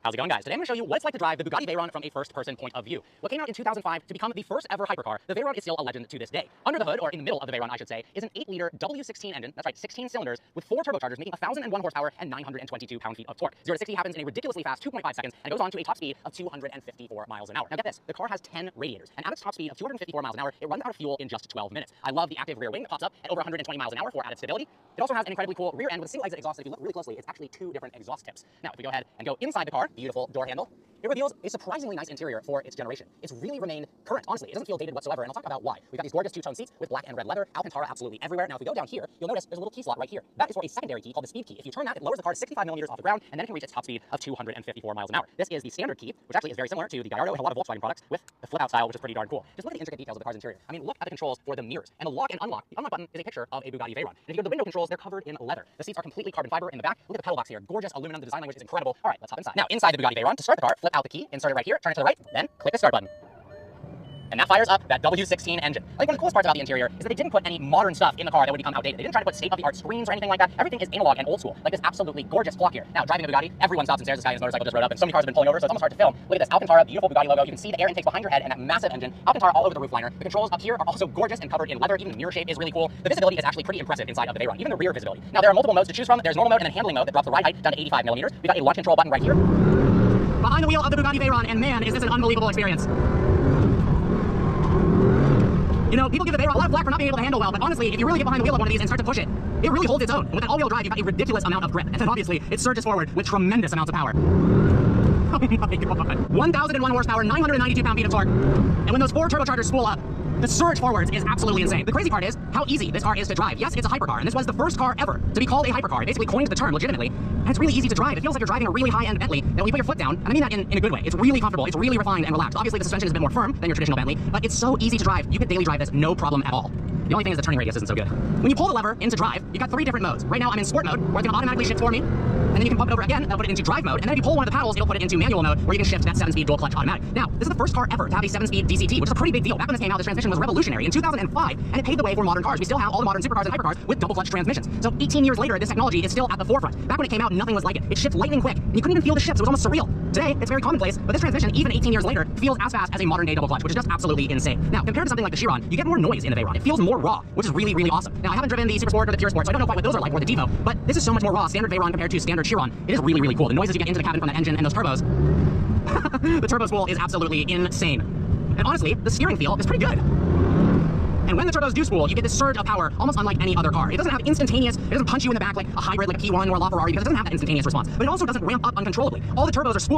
How's it going, guys? Today I'm going to show you what it's like to drive the Bugatti Veyron from a first-person point of view. What came out in 2005 to become the first ever hypercar, the Veyron is still a legend to this day. Under the hood, or in the middle of the Veyron, I should say, is an 8-liter W16 engine, that's right, 16 cylinders, with 4 turbochargers making 1,001 horsepower and 922 pound-feet of torque. 0 to 60 happens in a ridiculously fast 2.5 seconds and goes on to a top speed of 254 miles an hour. Now get this, the car has 10 radiators, and at its top speed of 254 miles an hour, it runs out of fuel in just 12 minutes. I love the active rear wing that pops up at over 120 miles an hour for added stability. It also has an incredibly cool rear end with a single exit exhaust. If you look really closely, it's actually 2 different exhaust tips. Now, if we go ahead and go inside the car, beautiful door handle, it reveals a surprisingly nice interior for its generation. It's really remained current, honestly. It doesn't feel dated whatsoever, and I'll talk about why. We've got these gorgeous two-tone seats with black and red leather, Alcantara absolutely everywhere. Now, if we go down here, you'll notice there's a little key slot right here. That is for a secondary key called the speed key. If you turn that, it lowers the car 65 millimeters off the ground, and then it can reach its top speed of 254 miles an hour. This is the standard key, which actually is very similar to the Gallardo and a lot of Volkswagen products with the flip-out style, which is pretty darn cool. Just look at the intricate details of the car's interior. I mean, look at the controls for the mirrors, and the lock and unlock. The unlock button is a picture of a Bugatti Veyron. And if you go to the window controls, they're covered in leather. The seats are completely carbon fiber in the back. Look at the pedal box here. Gorgeous aluminum. The design language is incredible. All right, let's hop inside. Now, inside the Bugatti Veyron, to start the car, flip out the key, insert it right here, turn it to the right, then click the start button. And that fires up that W16 engine. I think one of the coolest parts about the interior is that they didn't put any modern stuff in the car that would become outdated. They didn't try to put state-of-the-art screens or anything like that. Everything is analog and old school, like this absolutely gorgeous clock here. Now, driving a Bugatti, everyone stops and stares. This guy in his motorcycle just rode up, and so many cars have been pulling over, so it's almost hard to film. Look at this Alcantara, beautiful Bugatti logo. You can see the air intakes behind your head and that massive engine. Alcantara all over the roofliner. The controls up here are also gorgeous and covered in leather. Even the mirror shape is really cool. The visibility is actually pretty impressive inside of the Veyron, even the rear visibility. Now, there are multiple modes to choose from. There's normal mode and then handling mode that drops the ride height down to 85 millimeters. We got a launch control button right here behind the wheel of the Bugatti Veyron, and man, is this an unbelievable experience. You know, people give the Veyron a lot of flack for not being able to handle well, but honestly, if you really get behind the wheel of one of these and start to push it, it really holds its own. And with that all-wheel drive, you've got a ridiculous amount of grip. And then obviously, it surges forward with tremendous amounts of power. Oh my god. 1,001 horsepower, 992 pound-feet of torque. And when those 4 turbochargers spool up, the surge forwards is absolutely insane. The crazy part is how easy this car is to drive. Yes, it's a hypercar, and this was the first car ever to be called a hypercar. It basically coined the term legitimately, and it's really easy to drive. It feels like you're driving a really high-end Bentley that when you put your foot down, and I mean that in a good way, it's really comfortable, it's really refined and relaxed. Obviously, the suspension is a bit more firm than your traditional Bentley, but it's so easy to drive. You could daily drive this no problem at all. The only thing is the turning radius isn't so good. When you pull the lever into drive, you've got 3 different modes. Right now, I'm in sport mode, where it's gonna automatically shift for me, and then you can pump it over again, that'll put it into drive mode, and then if you pull one of the paddles, it'll put it into manual mode, where you can shift that 7-speed dual clutch automatic. Now, this is the first car ever to have a 7-speed DCT, which is a pretty big deal. Back when this came out, the transmission was revolutionary in 2005, and it paved the way for modern cars. We still have all the modern supercars and hypercars with double clutch transmissions. So 18 years later, this technology is still at the forefront. Back when it came out, nothing was like it. It shipped lightning quick, and you couldn't even feel the shifts. It was almost surreal. Today, it's very commonplace, but this transmission, even 18 years later, feels as fast as a modern-day double clutch, which is just absolutely insane. Now, compared to something like the Chiron, you get more noise in the Veyron. It feels more raw, which is really, really awesome. Now, I haven't driven the Super Sport or the Pure Sport, so I don't know quite what those are like, or the Devo, but this is so much more raw, standard Veyron compared to standard Chiron. It is really, really cool. The noises you get into the cabin from that engine and those turbos, the turbo spool is absolutely insane. And honestly, the steering feel is pretty good. And when the turbos do spool, you get this surge of power almost unlike any other car. It doesn't have instantaneous, it doesn't punch you in the back like a hybrid, like a P1 or a LaFerrari, because it doesn't have that instantaneous response. But it also doesn't ramp up uncontrollably. All the turbos are spooling